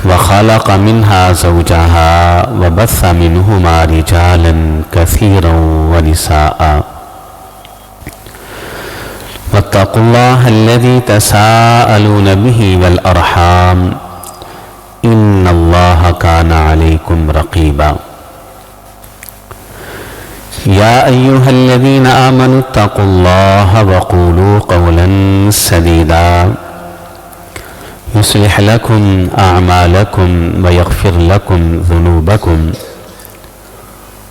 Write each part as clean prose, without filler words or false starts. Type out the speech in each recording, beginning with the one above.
وخلق منها زوجها وبث منهما رجالا كثيرا ونساء واتقوا الله الذي تساءلون به والأرحام إن الله كان عليكم رقيبا يا أيها الذين آمنوا اتقوا الله وقولوا قولا سديدا يصلح لكم أعمالكم ويغفر لكم ذنوبكم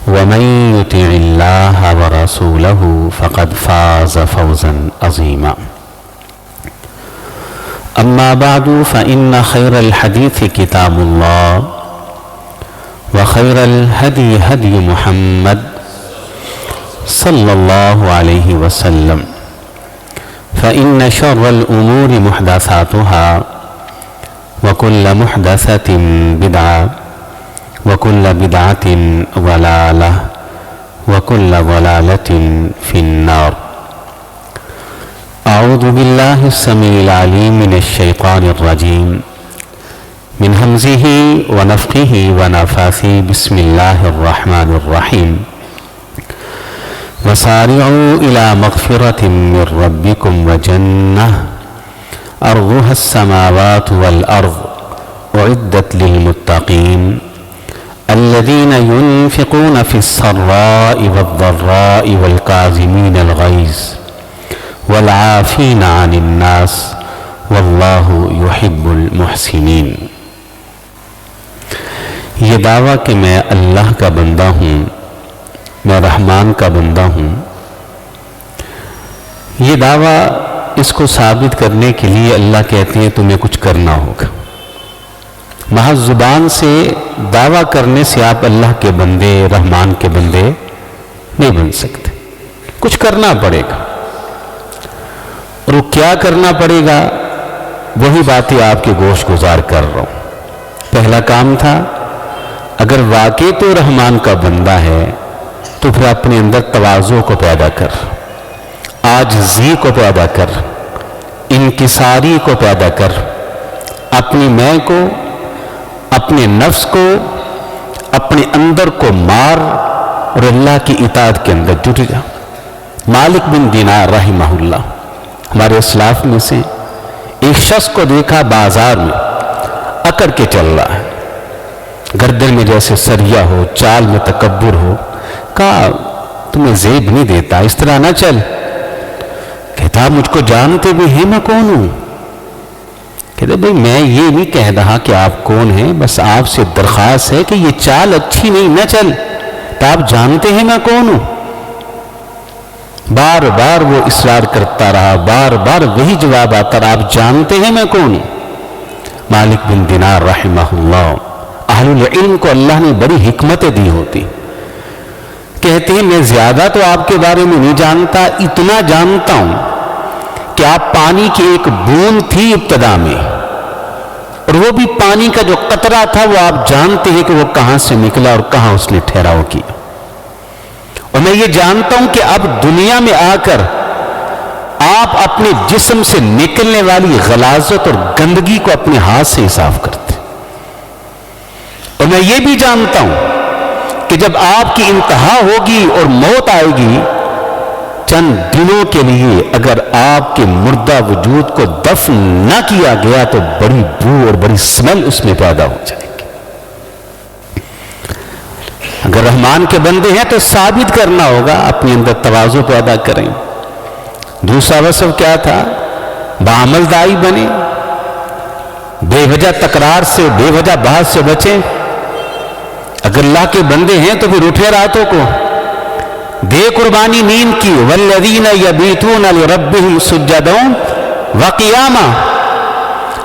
ومن يطع الله ورسوله فقد فاز فوزا عظيما أما بعد فإن خير الحديث كتاب الله وخير الهدي هدي محمد صلى الله عليه وسلم فإن شر الأمور محدثاتها وكل محدثة بدعة وكل بدعة ضلالة وكل ضلالة في النار. أعوذ بالله السميع العليم من الشيطان الرجيم من همزه ونفخه ونفاثه بسم الله الرحمن الرحيم وسارعوا إلى مغفرة من ربكم وجنة أرضها السماوات والأرض أعدت للمتقين الذين ينفقون في السراء والضراء والكاظمين الغيظ والعافين عن الناس والله يحب المحسنين. یہ دعویٰ کہ میں اللہ کا بندہ ہوں، میں رحمان کا بندہ ہوں، یہ دعویٰ اس کو ثابت کرنے کے لیے اللہ کہتے ہیں تمہیں کچھ کرنا ہوگا. محض زبان سے دعویٰ کرنے سے آپ اللہ کے بندے، رحمان کے بندے نہیں بن سکتے. کچھ کرنا پڑے گا، اور وہ کیا کرنا پڑے گا وہی باتیں آپ کے گوش گزار کر رہا ہوں. پہلا کام تھا اگر واقعی تو رحمان کا بندہ ہے تو پھر اپنے اندر تواضع کو پیدا کر، عاجزی کو پیدا کر، انکساری کو پیدا کر، اپنی میں کو، اپنے نفس کو، اپنے اندر کو مار اور اللہ کی اطاعت کے اندر جٹ جا. مالک بن دینار رحمہ اللہ ہمارے اسلاف میں سے ایک شخص کو دیکھا بازار میں اکڑ کے چل رہا ہے، گردن میں جیسے سریا ہو، چال میں تکبر ہو. کہا تمہیں زیب نہیں دیتا، اس طرح نہ چل. کہتا مجھ کو جانتے بھی ہیں میں کون ہوں؟ کہتے بھئی میں یہ نہیں کہہ رہا کہ آپ کون ہیں، بس آپ سے درخواست ہے کہ یہ چال اچھی نہیں، نہ چل. تو آپ جانتے ہیں میں کون ہوں؟ بار بار وہ اصرار کرتا رہا، بار بار وہی جواب آتا رہا، آپ جانتے ہیں میں کون ہوں؟ مالک بن دینار رحمہ اللہ، اہل العلم کو اللہ نے بڑی حکمتیں دی ہوتی. کہتے ہیں میں زیادہ تو آپ کے بارے میں نہیں جانتا، اتنا جانتا ہوں کہ آپ پانی کی ایک بوند تھی ابتدا میں، اور وہ بھی پانی کا جو قطرہ تھا وہ آپ جانتے ہیں کہ وہ کہاں سے نکلا اور کہاں اس نے ٹھہراؤ کیا. اور میں یہ جانتا ہوں کہ اب دنیا میں آ کر آپ اپنے جسم سے نکلنے والی غلاظت اور گندگی کو اپنے ہاتھ سے صاف کرتے. اور میں یہ بھی جانتا ہوں کہ جب آپ کی انتہا ہوگی اور موت آئے گی، چند دنوں کے لیے اگر آپ کے مردہ وجود کو دفن نہ کیا گیا تو بڑی بو اور بڑی سمیل اس میں پیدا ہو جائے گی. اگر رحمان کے بندے ہیں تو ثابت کرنا ہوگا، اپنے اندر تواضع پیدا کریں. دوسرا وصف کیا تھا؟ بعمل دائی بنے، بے وجہ تکرار سے، بے وجہ بحث سے بچیں. اگر اللہ کے بندے ہیں تو پھر اٹھے راتوں کو، دے قربانی نیند کی. والذین یبیتون لربہم سجدا وقیاما.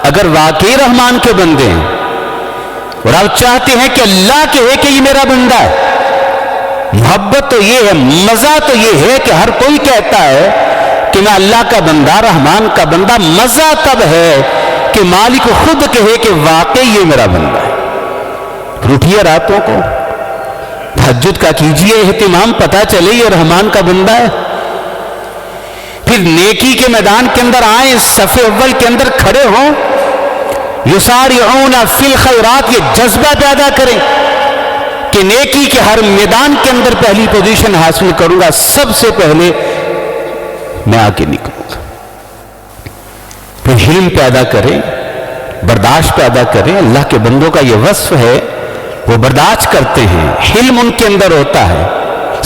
اگر واقعی رحمان کے بندے ہیں اور آپ چاہتے ہیں کہ اللہ کہے کہ یہ میرا بندہ ہے، محبت تو یہ ہے، مزہ تو یہ ہے کہ ہر کوئی کہتا ہے کہ میں اللہ کا بندہ، رحمان کا بندہ. مزہ تب ہے کہ مالک خود کہے کہ واقعی یہ میرا بندہ ہے. اٹھیے راتوں کو، تہجد کا کیجئے اہتمام، پتہ چلے یہ رحمان کا بندہ ہے. پھر نیکی کے میدان کے اندر آئیں، صف اول کے اندر کھڑے ہوں، یسارعون فی الخیرات، یہ جذبہ پیدا کریں کہ نیکی کے ہر میدان کے اندر پہلی پوزیشن حاصل کروں گا، سب سے پہلے میں آگے نکلوں گا۔ پھر حلم پیدا کریں، برداشت پیدا کریں۔ اللہ کے بندوں کا یہ وصف ہے، وہ برداشت کرتے ہیں، حلم ان کے اندر ہوتا ہے،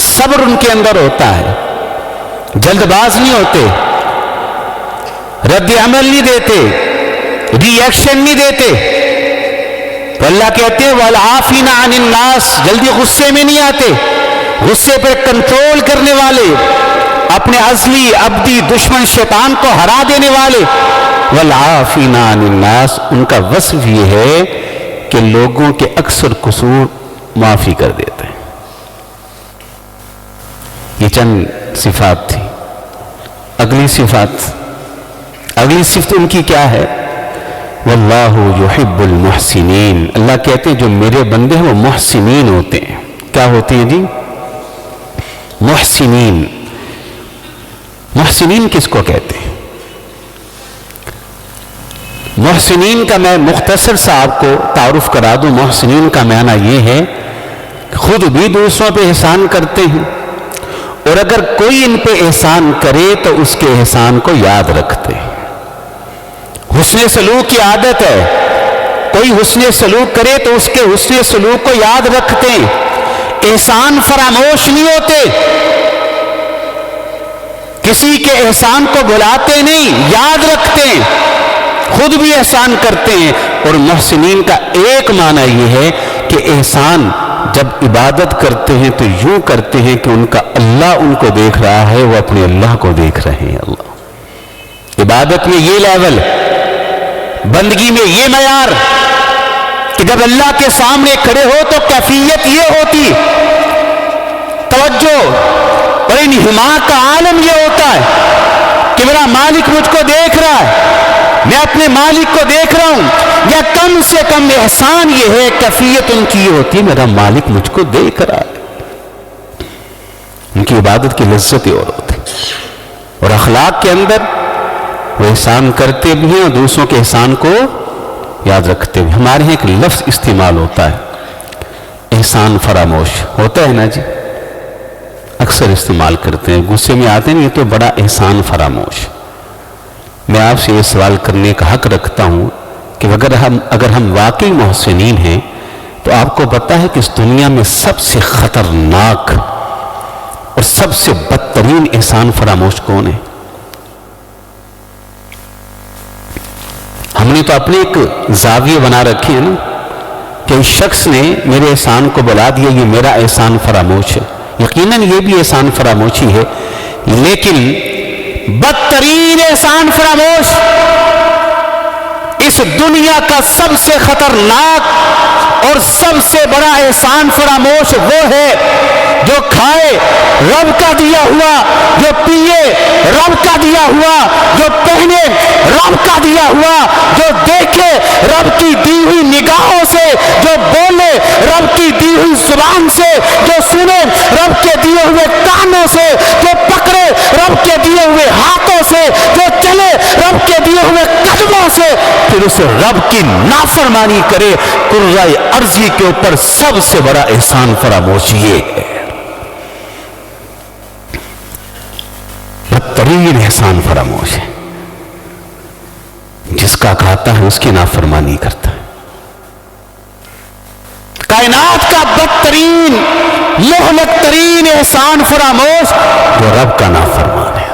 صبر ان کے اندر ہوتا ہے، جلد باز نہیں ہوتے، رد عمل نہیں دیتے، ری ایکشن نہیں دیتے۔ تو اللہ کہتے ہیں وَالْعَافِينَ عَنِ النَّاسِ، جلدی غصے میں نہیں آتے، غصے پر کنٹرول کرنے والے، اپنے ازلی ابدی دشمن شیطان کو ہرا دینے والے۔ وَالْعَافِينَ عَنِ النَّاسِ، ان کا وصف یہ ہے کہ لوگوں کے اکثر قصور معافی کر دیتے ہیں۔ یہ چند صفات تھی۔ اگلی صفت ان کی کیا ہے؟ واللہ یحب المحسنین، اللہ کہتے ہیں جو میرے بندے ہیں وہ محسنین ہوتے ہیں۔ کیا ہوتے ہیں جی؟ محسنین۔ محسنین کس کو کہتے ہیں؟ محسنین کا میں مختصر سا آپ کو تعارف کرا دوں۔ محسنین کا معنی یہ ہے کہ خود بھی دوسروں پہ احسان کرتے ہیں، اور اگر کوئی ان پہ احسان کرے تو اس کے احسان کو یاد رکھتے ہیں۔ حسن سلوک کی عادت ہے، کوئی حسن سلوک کرے تو اس کے حسن سلوک کو یاد رکھتے ہیں، احسان فراموش نہیں ہوتے، کسی کے احسان کو بھلاتے نہیں، یاد رکھتے ہیں، خود بھی احسان کرتے ہیں۔ اور محسنین کا ایک معنی یہ ہے کہ احسان جب عبادت کرتے ہیں تو یوں کرتے ہیں کہ ان کا اللہ ان کو دیکھ رہا ہے، وہ اپنے اللہ کو دیکھ رہے ہیں۔ اللہ عبادت میں یہ لیول، بندگی میں یہ معیار کہ جب اللہ کے سامنے کھڑے ہو تو کیفیت یہ ہوتی، توجہ اور انہماک کا عالم یہ ہوتا ہے کہ میرا مالک مجھ کو دیکھ رہا ہے، میں اپنے مالک کو دیکھ رہا ہوں، یا کم سے کم احسان یہ ہے، کیفیت ان کی یہ ہوتی ہے میرا مالک مجھ کو دیکھ رہا ہے۔ ان کی عبادت کی لذت اور ہوتی، اور اخلاق کے اندر وہ احسان کرتے بھی ہیں اور دوسروں کے احسان کو یاد رکھتے بھی۔ ہمارے یہاں ایک لفظ استعمال ہوتا ہے احسان فراموش، ہوتا ہے نا جی، اکثر استعمال کرتے ہیں، غصے میں آتے ہیں یہ تو بڑا احسان فراموش۔ میں آپ سے یہ سوال کرنے کا حق رکھتا ہوں کہ اگر ہم واقعی محسنین ہیں تو آپ کو پتہ ہے کہ اس دنیا میں سب سے خطرناک اور سب سے بدترین احسان فراموش کون ہے؟ ہم نے تو اپنے ایک زاویے بنا رکھے ہیں نا کہ اس شخص نے میرے احسان کو بلا دیا، یہ میرا احسان فراموش ہے۔ یقیناً یہ بھی احسان فراموشی ہے، لیکن بدترین احسان فراموش، اس دنیا کا سب سے خطرناک اور سب سے بڑا احسان فراموش وہ ہے جو کھائے رب کا دیا ہوا، جو پیے رب کا دیا ہوا، جو پہنے رب کا دیا ہوا، جو دیکھے رب کی دی ہوئی نگاہوں سے، جو بولے رب کی دی ہوئی زبان سے، جو سنے رب کے دیے ہوئے کانوں سے، جو پکڑے رب کے دیے ہوئے ہاتھوں سے، جو چلے رب کے دیے ہوئے قدموں سے، پھر اسے رب کی نافرمانی کرے، کرۂ ارضی کے اوپر سب سے بڑا احسان فراموش یہ ہے۔ بدترین احسان فراموش ہے، جس کا کھاتا ہے اس کی نافرمانی کرتا ہے۔ کائنات کا بدترین مہلک ترین احسان فراموش جو رب کا نافرمان ہے۔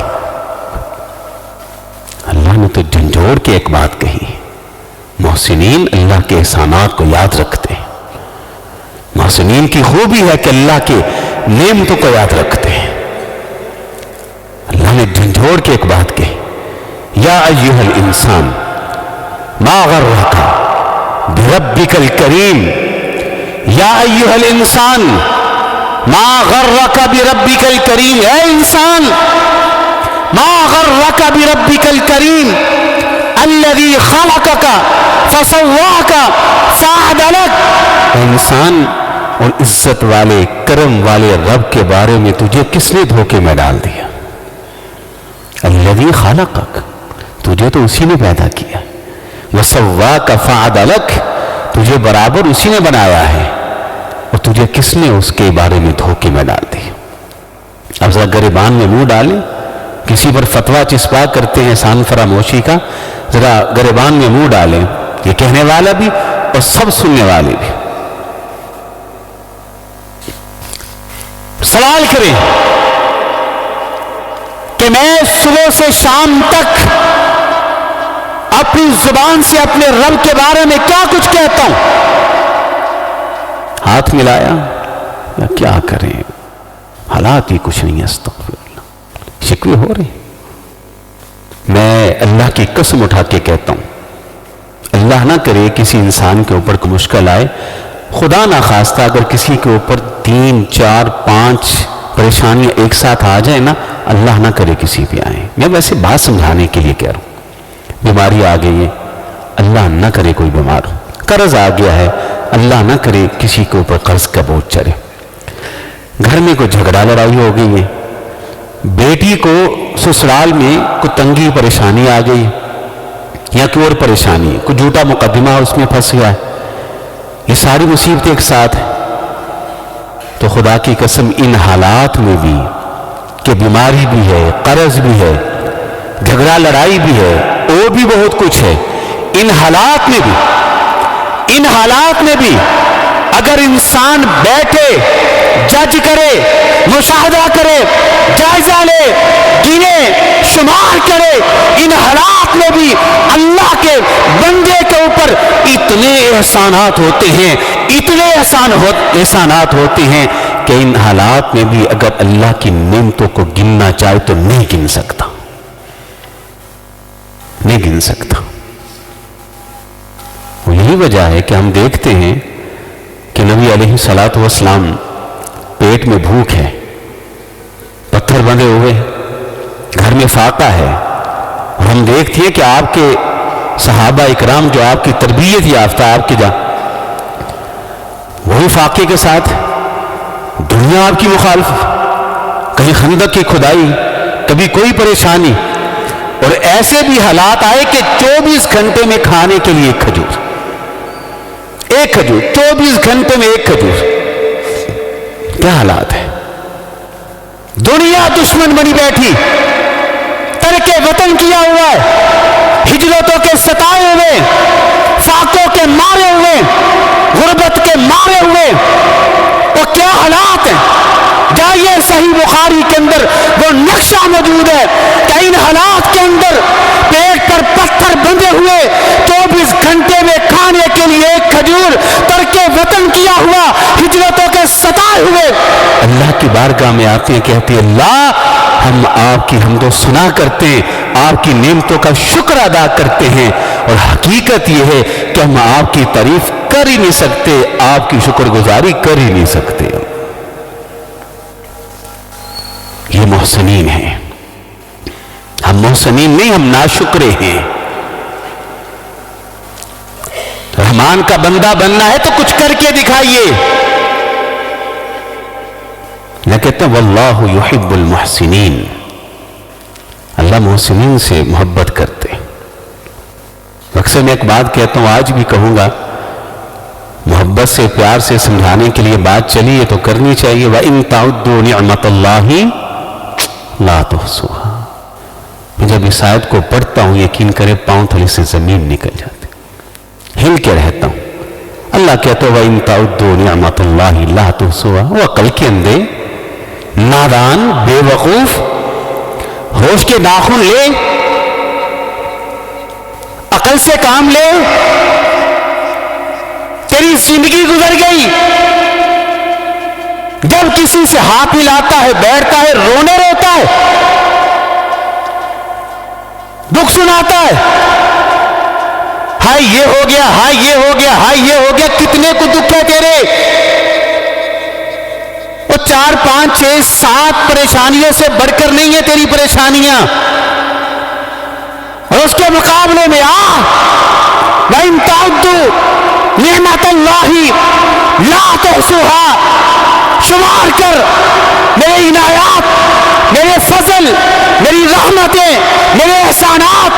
اللہ نے تو جھنجھوڑ کے ایک بات کہی، محسنین اللہ کے احسانات کو یاد رکھتے ہیں۔ محسنین کی خوبی ہے کہ اللہ کے نعمتوں کو یاد رکھتے ہیں۔ اللہ نے جھنجھوڑ کے ایک بات کہی، یا ایھا الانسان ما غرک بربک الکریم، یا ایھا الانسان ما غرک بربک الکریم، اے انسان ما غرک بربک الکریم الذی خلقک فسواک فعدلک۔ انسان اور عزت والے کرم والے رب کے بارے میں تجھے کس نے دھوکے میں ڈال دیا؟ الذی خلقک، تجھے تو اسی نے پیدا کیا، وَسَوَّاكَ فَعَدَلَكَ، تجھے برابر اسی نے بنایا ہے، اور تجھے کس نے اس کے بارے میں دھوکے میں ڈال دی؟ اب ذرا گریبان میں منہ ڈالیں، کسی پر فتویٰ چسپا کرتے ہیں احسان فراموشی کا، ذرا گریبان میں منہ ڈالیں، یہ کہنے والا بھی اور سب سننے والے بھی۔ سوال کریں کہ میں صبح سے شام تک اپنی زبان سے اپنے رب کے بارے میں کیا کچھ کہتا ہوں؟ ہاتھ ملایا یا کیا کریں؟ حالات ہی کچھ نہیں ہے، استغفر اللہ، شکوے ہو رہے ہیں۔ میں اللہ کی قسم اٹھا کے کہتا ہوں، اللہ نہ کرے کسی انسان کے اوپر کوئی مشکل آئے، خدا نہ خواستہ اگر کسی کے اوپر 3 4 5 پریشانیاں ایک ساتھ آ جائیں نا، اللہ نہ کرے کسی بھی آئیں۔ میں ویسے بات سمجھانے کے لیے کہہ رہا ہوں، بیماری آ گئی ہے، اللہ نہ کرے کوئی بیمار ہو، قرض آ گیا ہے، اللہ نہ کرے کسی کے اوپر قرض کا بوجھ چڑھے، گھر میں کوئی جھگڑا لڑائی ہو گئی ہے، بیٹی کو سسرال میں کوئی تنگی پریشانی آ گئی یا کوئی اور پریشانی، کوئی جھوٹا مقدمہ اس میں پھنس گیا ہے، یہ ساری مصیبتیں ایک ساتھ ہیں، تو خدا کی قسم ان حالات میں بھی کہ بیماری بھی ہے، قرض بھی ہے، جھگڑا لڑائی بھی ہے، اور بھی بہت کچھ ہے، ان حالات میں بھی اگر انسان بیٹھے، جج کرے، مشاہدہ کرے، جائزہ لے، گنے، شمار کرے، ان حالات میں بھی اللہ کے بندے کے اوپر اتنے احسانات ہوتے ہیں، اتنے احسانات ہوتے ہیں کہ ان حالات میں بھی اگر اللہ کی نعمتوں کو گننا چاہے تو نہیں گن سکتا، نہیں گن سکتا۔ یہی وجہ ہے کہ ہم دیکھتے ہیں کہ نبی علیہ الصلوۃ والسلام پیٹ میں بھوک ہے، پتھر بندھے ہوئے، گھر میں فاقہ ہے، اور ہم دیکھتے ہیں کہ آپ کے صحابہ اکرام جو آپ کی تربیت یافتہ، آپ کی وہی فاقے کے ساتھ دنیا آپ کی مخالف، کہیں خندق کی کھدائی، کبھی کوئی پریشانی، اور ایسے بھی حالات آئے کہ 24 گھنٹے میں کھانے کے لیے ایک کھجور، 24 گھنٹے میں ایک کھجور، کیا حالات ہے؟ دنیا دشمن بنی بیٹھی، ترک وطن کیا ہوا ہے، ہجرتوں کے ستائے ہوئے، فاقوں کے مارے ہوئے، غربت کے مارے ہوئے، وہ کیا حالات ہیں؟ جائیے صحیح بخاری کے اندر وہ نقشہ موجود ہے کہ ان حالات کے اندر پیٹ پر پتھر بندھے ہوئے، 24 گھنٹے میں کھانے کے لیے ایک کھجور، ترک وطن کیا ہوا، ہجرتوں کے ستائے ہوئے، اللہ کی بارگاہ میں آتے ہیں، کہتے ہیں اللہ ہم آپ کی حمد و ثنا کرتے ہیں، آپ کی نعمتوں کا شکر ادا کرتے ہیں، اور حقیقت یہ ہے کہ ہم آپ کی تعریف کر ہی نہیں سکتے، آپ کی شکر گزاری کر ہی نہیں سکتے۔ یہ محسنین ہیں، ہم محسنین نہیں، ہم ناشکرے ہیں۔ رحمان کا بندہ بننا ہے تو کچھ کر کے دکھائیے۔ میں کہتا ہوں واللہ یحب المحسنین، اللہ محسنین سے محبت کرتے۔ اکثر میں ایک بات کہتا ہوں، آج بھی کہوں گا، محبت سے پیار سے سمجھانے کے لیے بات چلی ہے تو کرنی چاہیے۔ وَإِن تَعُدُّوا نِعْمَةَ اللَّهِ لَا تُحْصُوهَا۔ میں جب اس آیت کو پڑھتا ہوں یقین کرے پاؤں تھوڑی سے زمین نکل جاتی، ہل کے رہتا ہوں۔ اللہ کہتا ہے وَإِن تَعُدُّوا نِعْمَةَ اللَّهِ لَا تُحْصُوهَا۔ وہ عقل کے اندھے، نادان، بے وقوف، ہوش کے ناخن لے، عقل سے کام لے، تیری زندگی گزر گئی، جب کسی سے ہاتھ ملاتا ہے، بیٹھتا ہے، رونے روتا ہے، دکھ سناتا ہے، ہائے یہ ہو گیا، ہائے یہ ہو گیا، ہائے یہ ہو گیا، کتنے کو دکھ ہے تیرے؟ وہ 4 5 6 7 پریشانیوں سے بڑھ کر نہیں ہے تیری پریشانیاں، اور اس کے مقابلے میں وَإِن تَعُدُّوا نِعْمَةَ اللَّهِ لَا تُحْصُوهَا۔ شمار کر میرے عنایات، میرے فضل، میری رحمتیں، میرے احسانات،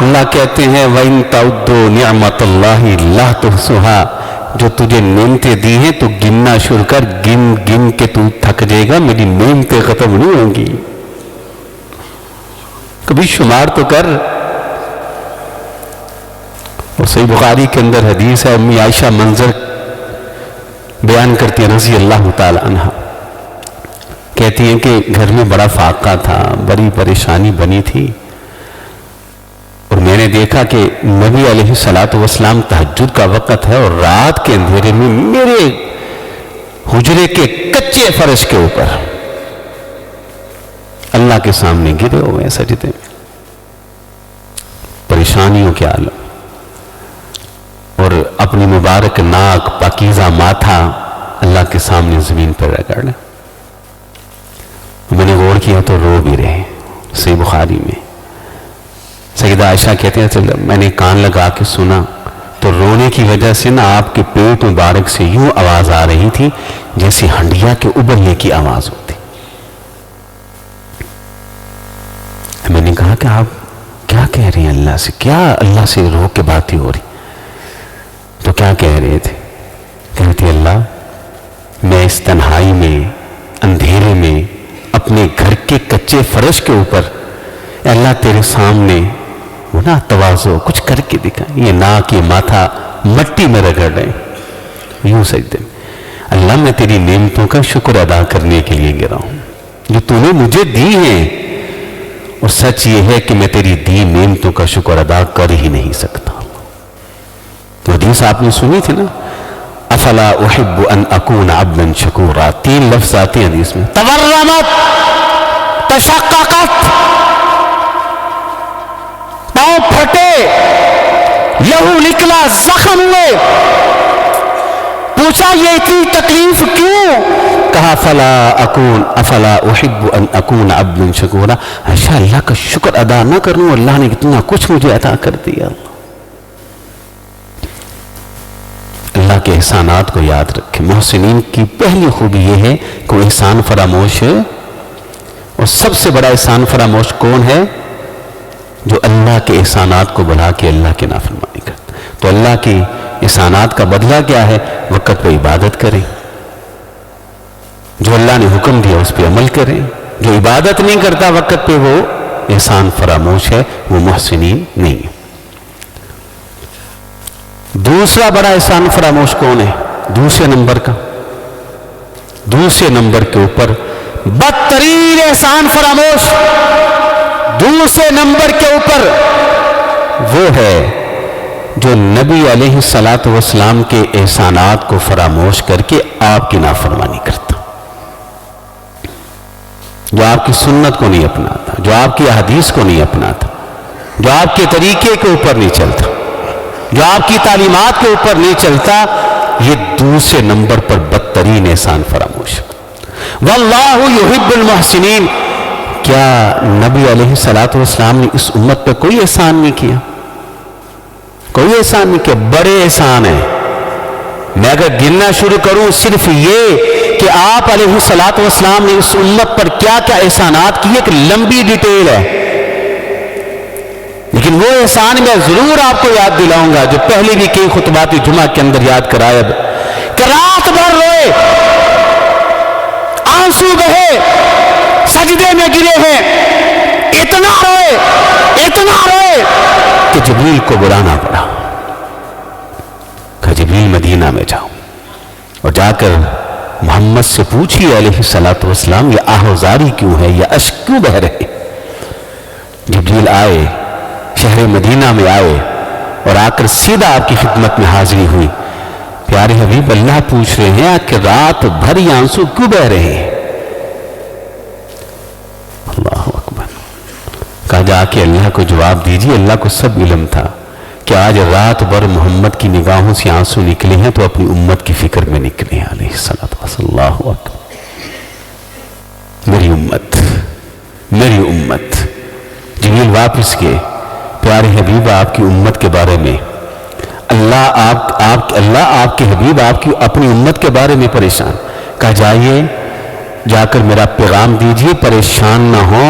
اللہ کہتے ہیں وَإِن تَعُدُّوا نِعْمَةَ اللَّهِ لَا تُحْصُوهَا، جو تجھے نعمتیں دی ہیں تو گننا شروع کر، گن گن کے تو تھک جائے گا، میری نعمتیں ختم نہیں ہوں گی، کبھی شمار تو کر۔ اور صحیح بخاری کے اندر حدیث ہے، امی عائشہ منظر بیان کرتی ہیں رضی اللہ تعالی عنہ، کہتی ہیں کہ گھر میں بڑا فاقہ تھا، بڑی پریشانی بنی تھی، اور میں نے دیکھا کہ نبی علیہ السلام تہجد کا وقت ہے اور رات کے اندھیرے میں میرے حجرے کے کچے فرش کے اوپر اللہ کے سامنے گرے ہوئے سجدے میں، پریشانیوں کے عالم، اور اپنی مبارک ناک پاکیزہ ماتھا اللہ کے سامنے زمین پر رگڑا۔ میں نے غور کیا تو رو بھی رہے، صحیح بخاری میں سیدہ عائشہ کہتے ہیں چل میں نے کان لگا کے سنا تو رونے کی وجہ سے نا آپ کے پیٹ مبارک سے یوں آواز آ رہی تھی جیسے ہنڈیا کے ابلنے کی آواز ہوتی۔ میں نے کہا کہ آپ کیا کہہ رہے ہیں اللہ سے، کیا اللہ سے رو کے باتیں ہو رہی؟ تو کیا کہہ رہے تھے؟ کہتے اللہ میں اس تنہائی میں اندھیرے میں اپنے گھر کے کچے فرش کے اوپر اللہ تیرے سامنے وہ نا تواضع کچھ کر کے دکھا، یہ ناک یہ ماتھا مٹی میں رگڑ رہے یوں سجدے میں، اللہ میں تیری نعمتوں کا شکر ادا کرنے کے لیے گرا ہوں جو تو نے مجھے دی ہیں، اور سچ یہ ہے کہ میں تیری دی نعمتوں کا شکر ادا کر ہی نہیں سکتا۔ تو حدیث آپ نے سنی تھی نا، افلا احب ان اکون عبدا شکورا، 3 لفظ آتے ہیں حدیث میں، تورمت، تشققت، پاؤں پھٹے، لہو نکلا، زخم ہوئے، پوچھا یہ اتنی تکلیف کیوں؟ کہا افلا احب ان اکون عبدا شکورا، اچھا اللہ کا شکر ادا نہ کروں، اللہ نے اتنا کچھ مجھے عطا کر دیا۔ اللہ کے احسانات کو یاد رکھیں۔ محسنین کی پہلی خوبی یہ ہے کہ وہ احسان فراموش ہے، اور سب سے بڑا احسان فراموش کون ہے؟ جو اللہ کے احسانات کو بلا کے اللہ کی نافرمانی کرتا۔ تو اللہ کی احسانات کا بدلہ کیا ہے؟ وقت پہ عبادت کریں، جو اللہ نے حکم دیا اس پہ عمل کریں، جو عبادت نہیں کرتا وقت پہ وہ احسان فراموش ہے، وہ محسنین نہیں ہے۔ دوسرا بڑا احسان فراموش کون ہے؟ دوسرے نمبر کا، دوسرے نمبر کے اوپر بدترین احسان فراموش دوسرے نمبر کے اوپر وہ ہے جو نبی علیہ السلام کے احسانات کو فراموش کر کے آپ کی نافرمانی کرتا، جو آپ کی سنت کو نہیں اپناتا، جو آپ کی احادیث کو نہیں اپناتا، جو آپ کے طریقے کے اوپر نہیں چلتا، جو آپ کی تعلیمات کے اوپر نہیں چلتا، یہ دوسرے نمبر پر بدترین احسان فراموش۔ واللہ یحب المحسنین، کیا نبی علیہ السلام نے اس امت پہ کوئی احسان نہیں کیا؟ کوئی احسان نہیں کیا، بڑے احسان ہیں۔ میں اگر گننا شروع کروں صرف یہ کہ آپ علیہ السلام نے اس امت پر کیا کیا احسانات کیے، ایک لمبی ڈیٹیل ہے، لیکن وہ احسان میں ضرور آپ کو یاد دلاؤں گا جو پہلے بھی کئی خطبات جمعہ کے اندر یاد کرایا کہ رات بھر روئے، آنسو بہے، سجدے میں گرے ہیں، اتنا روئے کہ جبریل کو بلانا پڑا، کہ جبریل مدینہ میں جاؤ اور جا کر محمد سے پوچھی علیہ السلام یہ آہوزاری کیوں ہے، یہ اشک کیوں بہ رہے؟ جبریل آئے، شہر مدینہ میں آئے اور آ کر سیدھا آپ کی خدمت میں حاضری ہوئی۔ پیارے حبیب اللہ پوچھ رہے ہیں کہ رات بھر یہ آنسو کیوں بہ رہے ہیں؟ اللہ اکبر، کہا جا کے اللہ کو جواب دیجیے، اللہ کو سب علم تھا کہ آج رات بھر محمد کی نگاہوں سے آنسو نکلے ہیں تو اپنی امت کی فکر میں نکلے ہیں علیہ السلام۔ اللہ اکبر، میری امت۔ جبریل واپس گئے، پیارے حبیب آپ کی امت کے بارے میں اللہ آپ کے حبیب آپ کی اپنی امت کے بارے میں پریشان، کہا جائیے جا کر میرا پیغام دیجیے، پریشان نہ ہو،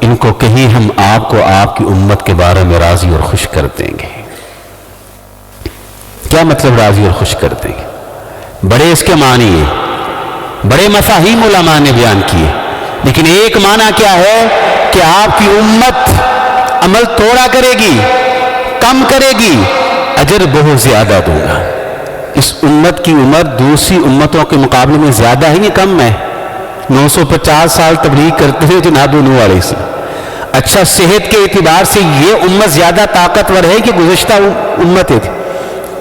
ان کو کہیں ہم آپ کو آپ کی امت کے بارے میں راضی اور خوش کر دیں گے۔ کیا مطلب راضی اور خوش کر دیں گے؟ بڑے اس کے معنی ہیں، بڑے مفاہیم علماء نے بیان کیے، لیکن ایک معنی کیا ہے کہ آپ کی امت عمل تھوڑا کرے گی، کم کرے گی، اجر بہت زیادہ دوں گا۔ اس امت کی عمر دوسری امتوں کے مقابلے میں زیادہ ہے یا کم ہے؟ 950 سال تبلیغ کرتے ہیں جناب نوح علیہ السلام۔ اچھا، صحت کے اعتبار سے یہ امت زیادہ طاقتور ہے کہ گزشتہ امتیں تھی؟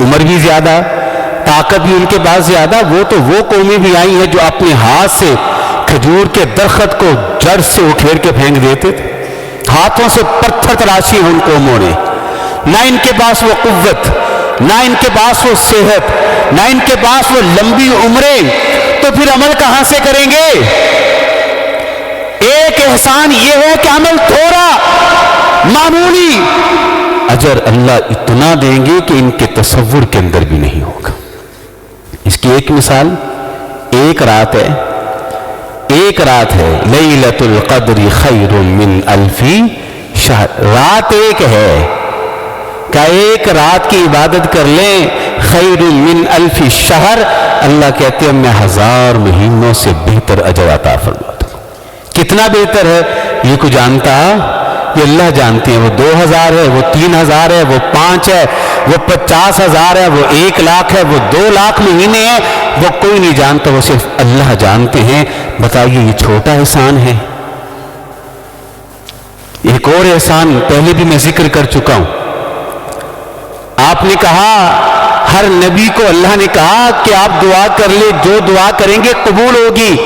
عمر بھی زیادہ، طاقت بھی ان کے پاس زیادہ۔ وہ قومیں بھی آئی ہیں جو اپنے ہاتھ سے کھجور کے درخت کو جڑ سے اکھیڑ کے پھینک دیتے تھے، ہاتھوں سے پتھر تراشی ہیں ان قوموں نے۔ نہ ان کے پاس وہ قوت، نہ ان کے پاس وہ صحت، نہ ان کے پاس وہ لمبی عمریں، تو پھر عمل کہاں سے کریں گے؟ ایک احسان یہ ہے کہ عمل تھوڑا، معمولی، اجر اللہ اتنا دیں گے کہ ان کے تصور کے اندر بھی نہیں ہوگا۔ اس کی ایک مثال ایک رات ہے لیلۃ القدر خیر من الف شہر۔ رات ایک ہے کہ ایک رات کی عبادت کر لیں، خیر من الف شہر، اللہ کہتے ہیں میں 1000 مہینوں سے بہتر اجر عطا فرماتا ہوں۔ کتنا بہتر ہے یہ کوئی جانتا؟ یہ اللہ جانتے ہیں۔ وہ 2000 ہے، وہ 3000 ہے، وہ 5 ہے، وہ 50,000 ہے، وہ 1,00,000 ہے، وہ 2,00,000 مہینے ہیں، وہ کوئی نہیں جانتا، وہ صرف اللہ جانتے ہیں۔ بتائیے یہ چھوٹا احسان ہے؟ ایک اور احسان پہلے بھی میں ذکر کر چکا ہوں۔ آپ نے کہا، ہر نبی کو اللہ نے کہا کہ آپ دعا کر لیں، جو دعا کریں گے قبول ہوگی،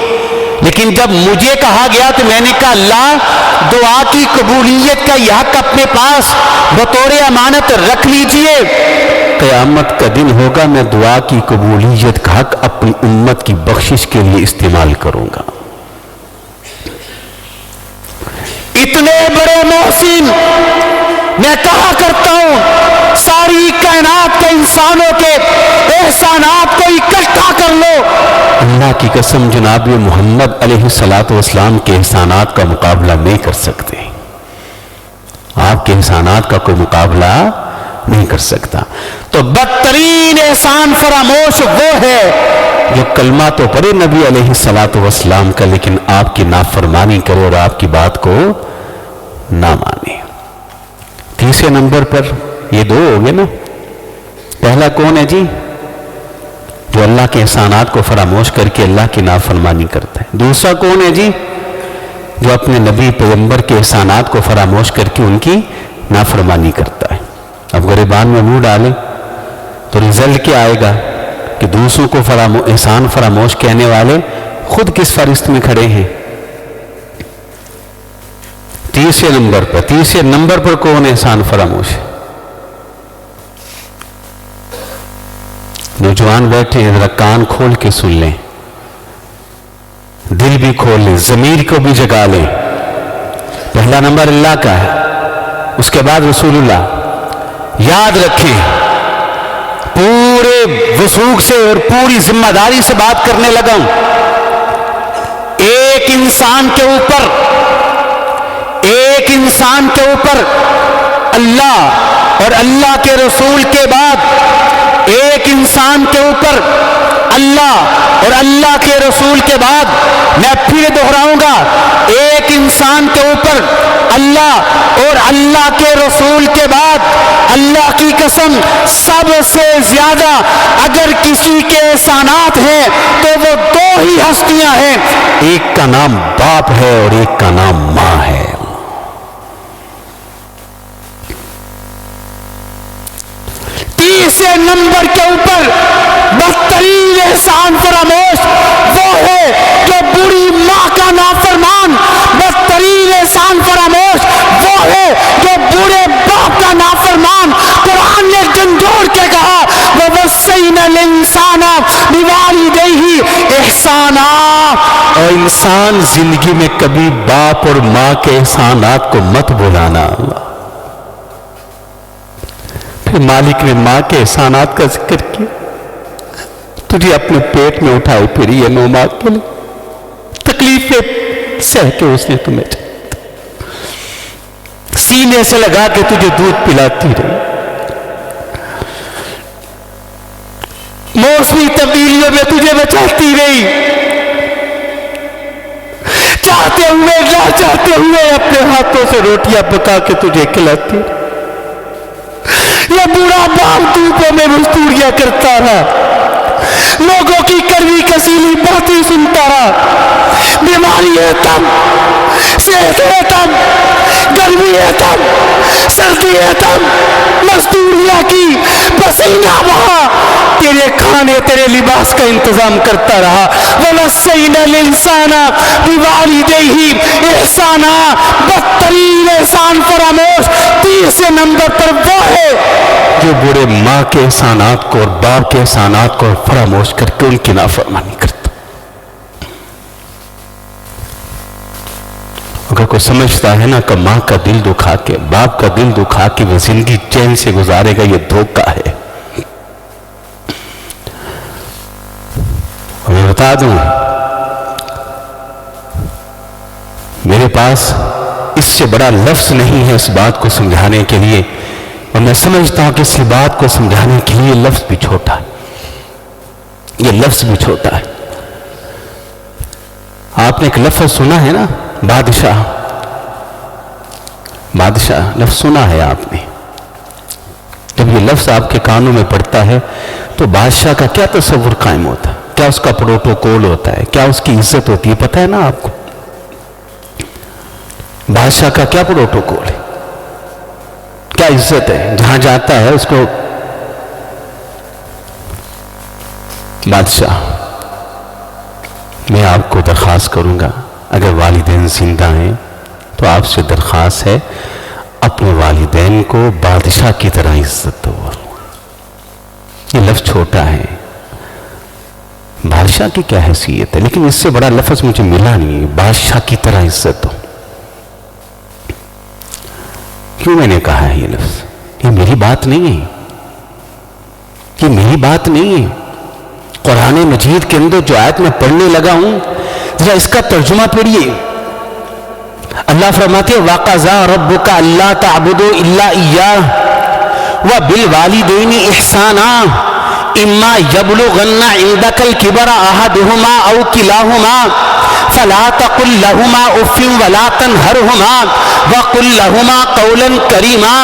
لیکن جب مجھے کہا گیا تو میں نے کہا اللہ دعا کی قبولیت کا یہ حق اپنے پاس بطور امانت رکھ لیجئے، قیامت کا دن ہوگا میں دعا کی قبولیت کا حق اپنی امت کی بخشش کے لیے استعمال کروں گا۔ اتنے بڑے محسن میں کہا کرتا ہوں، ساری کائنات کے انسانوں کے احسانات کو اکٹھا کر لو، اللہ کی قسم جناب محمد علیہ السلام کے احسانات کا مقابلہ نہیں کر سکتے۔ آپ کے احسانات کا کوئی مقابلہ نہیں کر سکتا۔ تو بدترین احسان فراموش وہ ہے جو کلمہ تو پڑھے نبی علیہ السلام کا، لیکن آپ کی نافرمانی کرے اور آپ کی بات کو نہ مانے۔ تیسرے نمبر پر یہ دو ہو گئے نا۔ پہلا کون ہے جی؟ جو اللہ کے احسانات کو فراموش کر کے اللہ کی نافرمانی کرتا ہے۔ دوسرا کون ہے جی؟ جو اپنے نبی پیغمبر کے احسانات کو فراموش کر کے ان کی نافرمانی کرتا ہے۔ اب غریبان میں منہ ڈالیں تو رزلٹ کیا آئے گا کہ دوسروں کو احسان فراموش کہنے والے خود کس فہرست میں کھڑے ہیں؟ تیسرے نمبر پر کون احسان فراموش ہے؟ نوجوان بیٹھے ہیں، ذرا کان کھول کے سن لیں، دل بھی کھول لیں، ضمیر کو بھی جگا لیں۔ پہلا نمبر اللہ کا ہے، اس کے بعد رسول اللہ۔ یاد رکھیں، پورے وثوق سے اور پوری ذمہ داری سے بات کرنے لگا ہوں۔ ایک انسان کے اوپر اللہ اور اللہ کے رسول کے بعد ایک انسان کے اوپر اللہ اور اللہ کے رسول کے بعد، میں پھر دہراؤں گا، ایک انسان کے اوپر اللہ اور اللہ کے رسول کے بعد اللہ کی قسم سب سے زیادہ اگر کسی کے احسانات ہیں تو وہ دو ہی ہستیاں ہیں، ایک کا نام باپ ہے اور ایک کا نام ماں ہے۔ تیسرے نمبر کے اوپر بدترین احسان فراموش وہ ہے جو بری ماں کا نافرمان، بدترین احسان فراموش وہ ہے جو برے باپ کا نافرمان۔ قرآن نے جھنجھوڑ کے کہا وَوَصَّيْنَا الْإِنسَانَ بِوَالِدَيْهِ احسانا، اور انسان زندگی میں کبھی باپ اور ماں کے احسانات کو مت بھلانا۔ پھر مالک نے ماں کے احسانات کا ذکر کیا، تجھے اپنے پیٹ میں اٹھائے پھری ہے 9 ماہ کے لیے، تکلیفیں سہ کے اس نے تمہیں سینے سے لگا کے تجھے دودھ پلاتی رہی، موسمی تبدیلیوں میں تجھے بچاتی رہی، چاہتے ہوئے نہ چاہتے ہوئے اپنے ہاتھوں سے روٹیاں پکا کے تجھے کھلاتی رہی۔ یہ بوڑھا باپ دھوپوں میں مزدوریاں کرتا رہا، لوگوں کی کڑوی کسیلی باتیں سنتا رہا، بیماری ہے تب، صحت ہے تب، گرمی ہے تب، سردی ہے تب، مزدوریاں کی، پسینہ بہا، تیرے کھانے تیرے لباس کا انتظام کرتا رہا۔ وَوَصَّيْنَا الْإِنسَانَ بِوَالِدَيْهِ إِحْسَانًا، بدترین احسان فراموش 30 نمبر پر وہ ہے جو بوڑھے ماں کے احسانات کو اور باپ کے احسانات کو فراموش کر کے ان کی نافرمانی کرتا۔ اگر کوئی سمجھتا ہے نا کہ ماں کا دل دکھا کے، باپ کا دل دکھا کے وہ زندگی چین سے گزارے گا، یہ دھوکہ ہے۔ اور میں بتا دوں، میرے پاس اس سے بڑا لفظ نہیں ہے اس بات کو سمجھانے کے لیے، اور میں سمجھتا ہوں کہ اس بات کو سمجھانے کے لیے یہ لفظ بھی چھوٹا ہے، یہ لفظ بھی چھوٹا ہے۔ آپ نے ایک لفظ سنا ہے نا، بادشاہ، بادشاہ لفظ سنا ہے آپ نے؟ جب یہ لفظ آپ کے کانوں میں پڑتا ہے تو بادشاہ کا کیا تصور قائم ہوتا ہے، کیا اس کا پروٹوکول ہوتا ہے، کیا اس کی عزت ہوتی ہے، پتہ ہے نا آپ کو؟ بادشاہ کا کیا پروٹوکول ہے، کیا عزت ہے، جہاں جاتا ہے اس کو بادشاہ۔ میں آپ کو درخواست کروں گا، اگر والدین زندہ ہیں تو آپ سے درخواست ہے اپنے والدین کو بادشاہ کی طرح عزت دو۔ یہ لفظ چھوٹا ہے، بادشاہ کی کیا حیثیت ہے، لیکن اس سے بڑا لفظ مجھے ملا نہیں، بادشاہ کی طرح عزت دو۔ کیوں میں نے کہا ہے یہ لفظ؟ یہ میری بات نہیں ہے، یہ میری بات نہیں ہے۔ قرآن مجید کے اندر جو آیت میں پڑھنے لگا ہوں، ذرا اس کا ترجمہ پڑھیے۔ اللہ فرماتے ہیں وَقَضَىٰ رَبُّكَ أَلَّا تَعْبُدُوا إِلَّا إِيَّاهُ وَبِالْوَالِدَيْنِ إِحْسَانًا إِمَّا يَبْلُغَنَّ عِندَكَ الْكِبَرَ أَحَدُهُمَا أَوْ كِلَاهُمَا فَلَا تَقُل لَّهُمَا أُفٍّ وَلَا تَنْهَرْهُمَا وَقُل لَّهُمَا قَوْلًا كَرِيمًا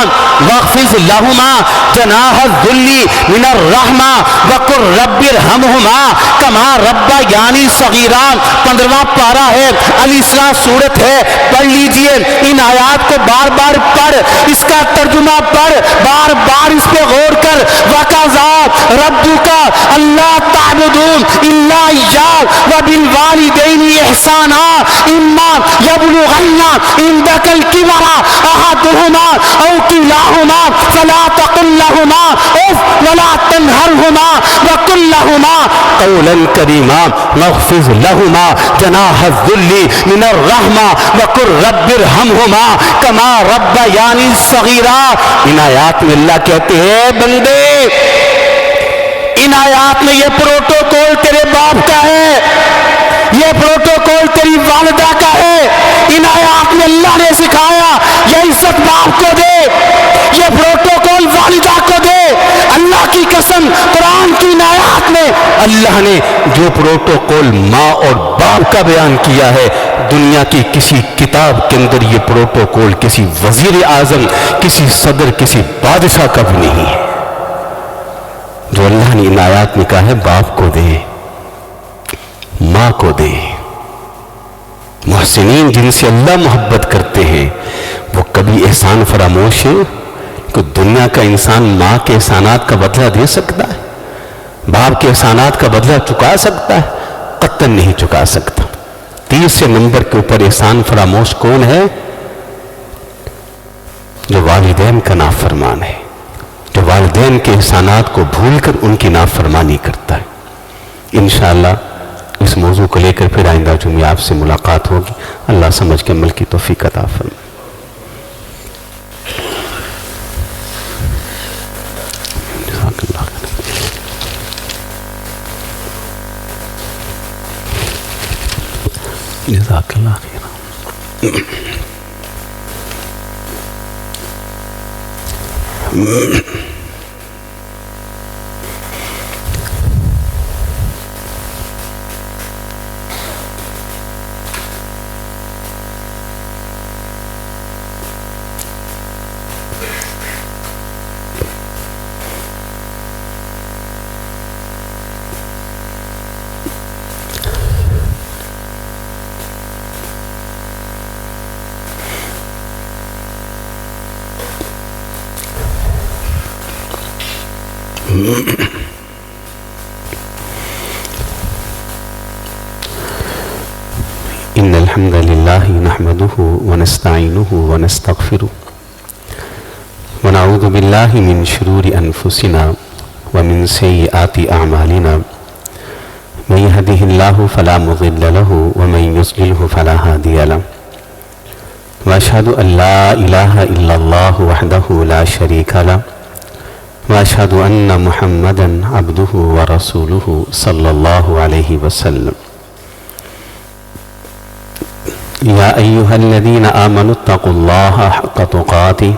وَاخْفِضْ لَهُمَا جَنَاحَ الذُّلِّ مِنَ الرَّحْمَةِ وَقُل رَّبِّ ارْحَمْهُمَا كَمَا رَبَّيَانِي صَغِيرًا۔ 15واں پارہ ہے، علیسیٰ سورت ہے، پڑھ لیجئے ان آیات کو، بار بار پڑھ، اس کا ترجمہ پڑھ، بار بار اس پہ غور کر۔ وَقَضَىٰ رَبُّكَ أَلَّا تَعْبُدُوا إِلَّا إِيَّاهُ وَبِالْوَالِدَيْنِ إِحْسَانًا إِمَّا يَبْلُغَنَّ عِندَكَ الْكِبَرَ أَحَدُهُمَا أَوْ كِلَاهُمَا فَلَا تَقُل لَّهُمَا أُفٍّ وَلَا تَنْهَرْهُمَا وَقُل لَّهُمَا قَوْلًا كَرِيمًا وَاخْفِضْ لَهُمَا جَنَاحَ الذُّلِّ مِنَ الرَّحْمَةِ وَقُل رَّبِّ ارْحَمْهُمَا كَمَا رَبَّيَانِي صَغِيرًا۔ ان آیات میں اللہ کہتے ہیں بندے، ان آیات میں یہ پروٹوکول تیرے باپ کا ہے، یہ پروٹوکول تیری والدہ کا ہے۔ ان آیات میں اللہ نے سکھایا یہ عزت باپ کو دے، یہ پروٹوکول والدہ کو دے۔ اللہ کی قسم، قرآن کی ان آیات میں اللہ نے جو پروٹوکول ماں اور باپ کا بیان کیا ہے، دنیا کی کسی کتاب کے اندر یہ پروٹوکول کسی وزیر اعظم، کسی صدر، کسی بادشاہ کا بھی نہیں ہے۔ جو اللہ نے ان آیات میں کہا ہے باپ کو دے، ماں کو دے۔ محسنین جن سے اللہ محبت کرتے ہیں وہ کبھی احسان فراموش ہے؟ کہ دنیا کا انسان ماں کے احسانات کا بدلہ دے سکتا ہے، باپ کے احسانات کا بدلہ چکا سکتا ہے؟ قطعاً نہیں چکا سکتا۔ 30 نمبر کے اوپر احسان فراموش کون ہے؟ جو والدین کا نافرمان ہے، جو والدین کے احسانات کو بھول کر ان کی نافرمانی کرتا ہے۔ انشاءاللہ اس موضوع کو لے کر پھر آئندہ جمعے آپ سے ملاقات ہوگی۔ اللہ سمجھ کے عمل کی توفیق عطا فرمائے۔ جزاک اللہ خیر۔ إن الحمد لله نحمده ونستعينه ونستغفره ونعوذ بالله من شرور أنفسنا ومن سيئات أعمالنا من يهده الله فلا مضل له ومن يضلله فلا هادي له وأشهد أن لا إله إلا الله وحده لا شريك له وأشهد أن محمدا عبده ورسوله صلى الله عليه وسلم يا أيها الذين آمنوا اتقوا الله حق تقاته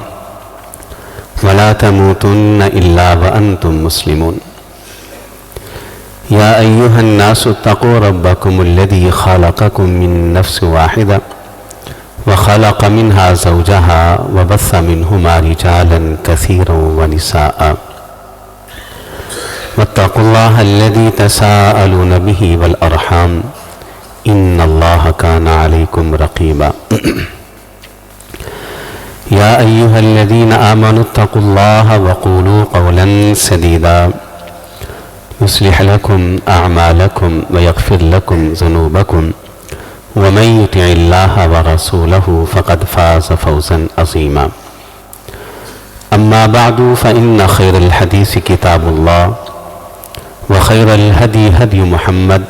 ولا تموتن إلا وأنتم مسلمون يا أيها الناس اتقوا ربكم الذي خلقكم من نفس واحدة وخلق منها زوجها وبث منهما رجالا كثيرا ونساء واتقوا الله الذي تساءلون به والأرحام إن الله كان عليكم رقيبا يا أيها الذين آمنوا اتقوا الله وقولوا قولا سديدا يصلح لكم أعمالكم ويغفر لكم ذنوبكم ومن يطع الله ورسوله فقد فاز فوزا عظيما أما بعد فإن خير الحديث كتاب الله وخير الهدي هدي محمد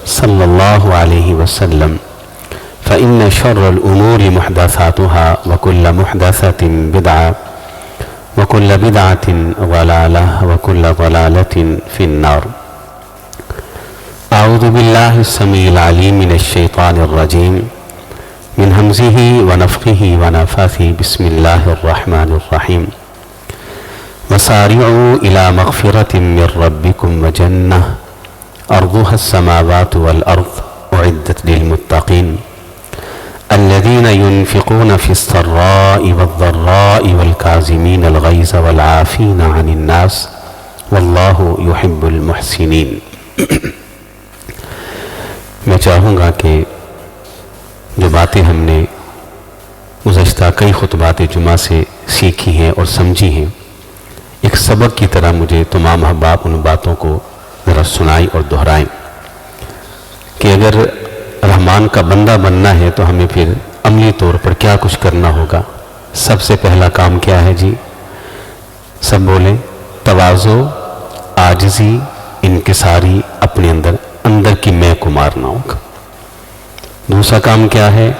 صلى الله عليه وسلم فإن شر الأمور محدثاتها وكل محدثة بدعة وكل بدعة ضلالة وكل ضلالة في النار أعوذ بالله السميع العليم من الشيطان الرجيم من همزه ونفخه ونفاثه بسم الله الرحمن الرحيم وسارعوا إلى مغفرة من ربكم وجنة أرضها السماوات والأرض أعدت للمتقين الذين ينفقون في السراء والضراء والكاظمين الغيظ والعافين عن الناس والله يحب المحسنين میں چاہوں گا کہ جو باتیں ہم نے گزشتہ کئی خطبات جمعہ سے سیکھی ہیں اور سمجھی ہیں ایک سبق کی طرح مجھے تمام احباب ان باتوں کو ذرا سنائیں اور دہرائیں کہ اگر رحمان کا بندہ بننا ہے تو ہمیں پھر عملی طور پر کیا کچھ کرنا ہوگا. سب سے پہلا کام کیا ہے جی؟ سب بولیں. تواضع، عاجزی، انکساری، اپنے اندر کی میں کو مارنا ہوگا. دوسرا کام کیا ہے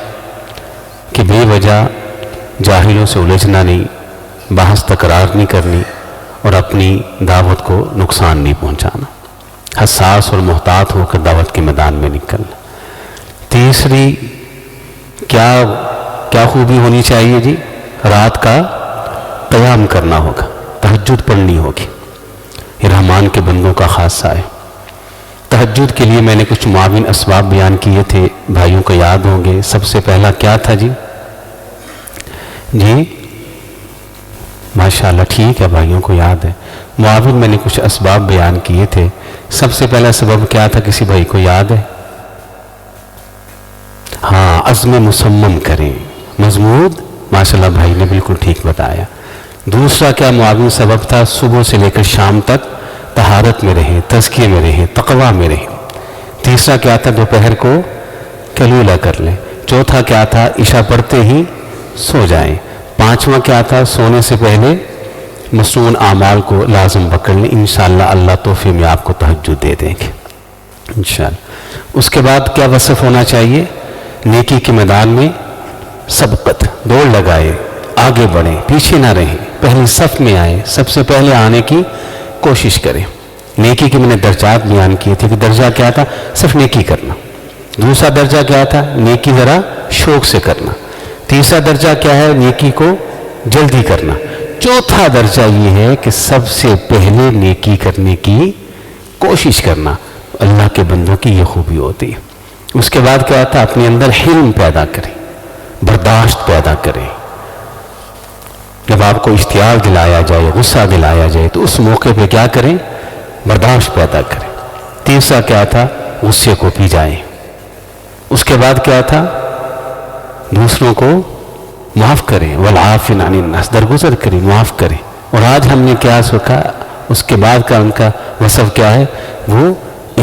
کہ بے وجہ جاہلوں سے الجھنا نہیں، بحث تکرار نہیں کرنی اور اپنی دعوت کو نقصان نہیں پہنچانا، حساس اور محتاط ہو کر دعوت کے میدان میں نکلنا. تیسری کیا خوبی ہونی چاہیے جی؟ رات کا قیام کرنا ہوگا، تہجد پڑھنی ہوگی. یہ رحمان کے بندوں کا خاصہ ہے. تہجد کے لیے میں نے کچھ معاون اسباب بیان کیے تھے، بھائیوں کو یاد ہوں گے. سب سے پہلا کیا تھا جی؟ ماشاءاللہ ٹھیک ہے، بھائیوں کو یاد ہے. معاون میں نے کچھ اسباب بیان کیے تھے. سب سے پہلا سبب کیا تھا؟ کسی بھائی کو یاد ہے؟ ہاں، عزم مصمم کریں، مضمود. ماشاءاللہ بھائی نے بالکل ٹھیک بتایا. دوسرا کیا معاون سبب تھا؟ صبح سے لے کر شام تک طہارت میں رہیں، تزکیے میں رہیں، تقویٰ میں رہیں. تیسرا کیا تھا؟ دوپہر کو کلولہ کر لیں. چوتھا کیا تھا؟ عشاء پڑھتے ہی سو جائیں. پانچواں کیا تھا؟ سونے سے پہلے مصنون اعمال کو لازم پکڑ لیں. انشاءاللہ اللہ تحفے میں آپ کو تہجد دے دیں گے انشاءاللہ. اس کے بعد کیا وصف ہونا چاہیے؟ نیکی کے میدان میں سبقت، دوڑ لگائے، آگے بڑھیں، پیچھے نہ رہیں، پہلی صف میں آئیں، سب سے پہلے آنے کی کوشش کریں. نیکی کے میں نے درجات بیان کیے تھے کہ درجہ کیا تھا؟ صرف نیکی کرنا. دوسرا درجہ کیا تھا؟ نیکی ذرا شوق سے کرنا. تیسرا درجہ کیا ہے؟ نیکی کو جلدی کرنا. چوتھا درجہ یہ ہے کہ سب سے پہلے نیکی کرنے کی کوشش کرنا. اللہ کے بندوں کی یہ خوبی ہوتی ہے. اس کے بعد کیا تھا؟ اپنے اندر حلم پیدا کریں، برداشت پیدا کریں. جب آپ کو اشتیاق دلایا جائے، غصہ دلایا جائے تو اس موقع پہ کیا کریں؟ برداشت پیدا کریں. تیسرا کیا تھا؟ غصے کو پی جائیں. اس کے بعد کیا تھا؟ دوسروں کو معاف کریں. والعافین عن الناس، درگزر کریں، معاف کریں. اور آج ہم نے کیا سکھا؟ اس کے بعد کا ان کا وصف کیا ہے؟ وہ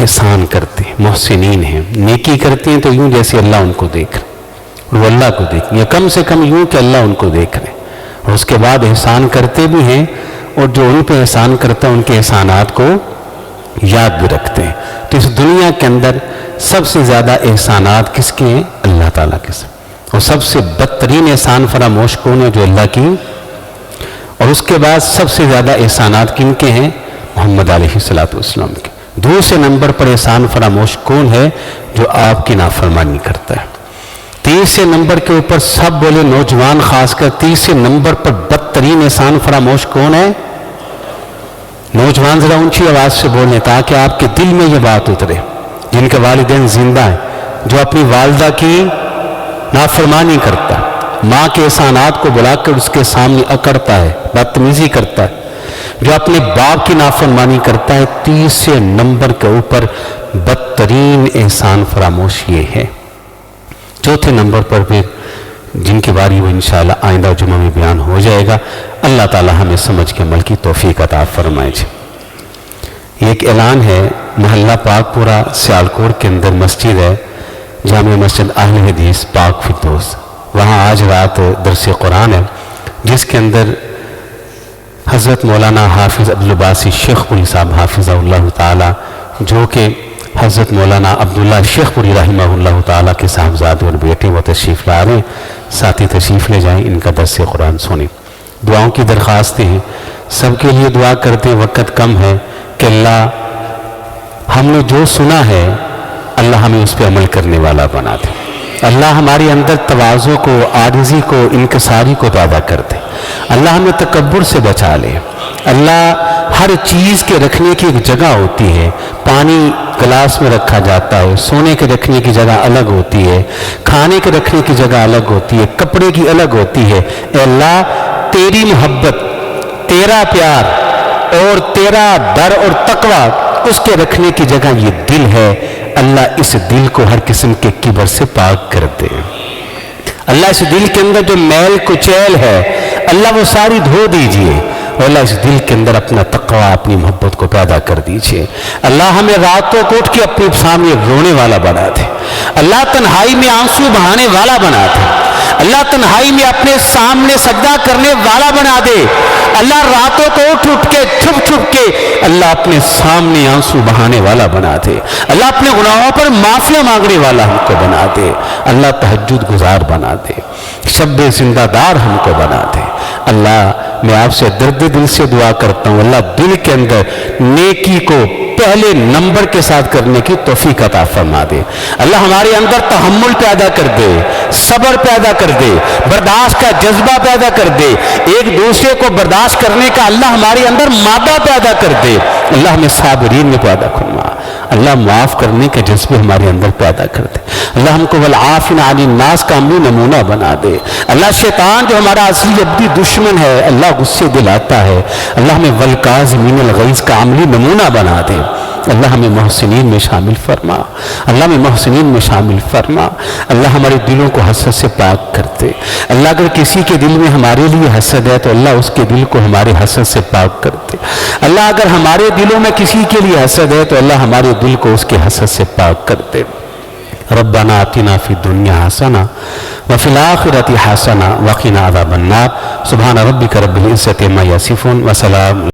احسان کرتے ہیں، محسنین ہیں. نیکی کرتے ہیں تو یوں جیسے اللہ ان کو دیکھ رہے، اور وہ اللہ کو دیکھ، یا کم سے کم یوں کہ اللہ ان کو دیکھ رہے. اور اس کے بعد احسان کرتے بھی ہیں، اور جو ان پہ احسان کرتا ہے ان کے احسانات کو یاد بھی رکھتے ہیں. تو اس دنیا کے اندر سب سے زیادہ احسانات کس کے ہیں؟ اللہ تعالیٰ کے ساتھ. اور سب سے بدترین احسان فراموش کون ہے؟ جو اللہ کی. اور اس کے بعد سب سے زیادہ احسانات کن کے ہیں؟ محمد علیہ الصلوۃ والسلام کے. دوسرے نمبر پر احسان فراموش کون ہے؟ جو آپ کی نافرمانی کرتا ہے. تیسرے نمبر کے اوپر سب بولے، نوجوان خاص کر، تیسرے نمبر پر بدترین احسان فراموش کون ہے؟ نوجوان ذرا اونچی آواز سے بولیں تاکہ آپ کے دل میں یہ بات اترے. جن کے والدین زندہ ہیں، جو اپنی والدہ کی نافرمانی کرتا ہے، ماں کے احسانات کو بلا کر اس کے سامنے اکڑتا ہے، بدتمیزی کرتا ہے، جو اپنے باپ کی نافرمانی کرتا ہے. تیسرے نمبر کے اوپر بدترین احسان فراموش یہ ہے. چوتھے نمبر پر پھر جن کی باری وہ انشاءاللہ آئندہ جمعہ میں بیان ہو جائے گا. اللہ تعالی ہمیں سمجھ کے عمل کی توفیق عطا فرمائے. یہ ایک اعلان ہے، محلہ پاک پورہ سیالکوٹ کے اندر مسجد ہے، جامع مسجد اہل حدیث پاک فردوس. وہاں آج رات درس قرآن ہے، جس کے اندر حضرت مولانا حافظ عبدالباسط شیخ پوری صاحب حافظہ اللہ تعالی، جو کہ حضرت مولانا عبداللہ شیخ پوری رحمہ اللہ تعالیٰ کے صاحبزادے اور بیٹے وہ تشریف لا رہے ہیں. ساتھی تشریف لے جائیں، ان کا درس قرآن سنیں. دعاؤں کی درخواستیں ہیں، سب کے لیے دعا کرتے ہیں. وقت کم ہے کہ اللہ ہم نے جو سنا ہے اللہ ہمیں اس پہ عمل کرنے والا بنا دے. اللہ ہمارے اندر تواضع کو، عاجزی کو، انکساری کو پیدا کر دے. اللہ ہمیں تکبر سے بچا لے. اللہ ہر چیز کے رکھنے کی ایک جگہ ہوتی ہے. پانی گلاس میں رکھا جاتا ہے، سونے کے رکھنے کی جگہ الگ ہوتی ہے، کھانے کے رکھنے کی جگہ الگ ہوتی ہے، کپڑے کی الگ ہوتی ہے. اے اللہ تیری محبت، تیرا پیار اور تیرا ڈر اور تقوی، اس کے رکھنے کی جگہ یہ دل ہے. اللہ اس دل کو ہر قسم کے کبر سے پاک کر دے. اللہ اس دل کے اندر جو میل کچیل ہے اللہ وہ ساری دھو دیجئے. اور اللہ اس دل کے اندر اپنا تقوی، اپنی محبت کو پیدا کر دیجئے. اللہ ہمیں راتوں کو اٹھ کے اپنے سامنے رونے والا بنا دے. اللہ تنہائی میں آنسو بہانے والا بنا دے. اللہ تنہائی میں اپنے سامنے سجدہ کرنے والا بنا دے. اللہ راتوں کو اٹھ کے چھپ کے اللہ اپنے سامنے آنسو بہانے والا بنا دے. اللہ اپنے گناہوں پر معافی مانگنے والا ہم کو بنا دے. اللہ تہجد گزار بنا دے. شب زندہ دار ہم کو بنا دے. اللہ میں آپ سے درد دل سے دعا کرتا ہوں، اللہ دل کے اندر نیکی کو پہلے نمبر کے ساتھ کرنے کی توفیق عطا فرما دے. اللہ ہمارے اندر تحمل پیدا کر دے، صبر پیدا کر دے، برداشت کا جذبہ پیدا کر دے، ایک دوسرے کو برداشت کرنے کا اللہ ہمارے اندر مادہ پیدا کر دے. اللہ ہمیں صابرین میں پیدا فرما. اللہ معاف کرنے کے جذبے ہمارے اندر پیدا کر دے. اللہ ہم کو والعافین عن الناس کا عملی نمونہ بنا دے. اللہ شیطان جو ہمارا اصلی ابدی دشمن ہے اللہ غصے دلاتا ہے، اللہ ہمیں والکاظمین الغیظ کا عملی نمونہ بنا دے. اللہ ہمیں محسنین میں شامل فرما. اللہ ہمیں محسنین میں شامل فرما. اللہ ہمارے دلوں کو حسد سے پاک کر دے. اللہ اگر کسی کے دل میں ہمارے لیے حسد ہے تو اللہ اس کے دل کو ہمارے حسد سے پاک کر دے. اللہ اگر ہمارے دلوں میں کسی کے لیے حسد ہے تو اللہ ہمارے دل کو اس کے حسد سے پاک کر دے. ربنا آتنا فی الدنیا حسنہ وفی الآخرۃ حسنہ وقنا عذاب النار. سبحان ربک رب العزۃ عما یصفون وسلام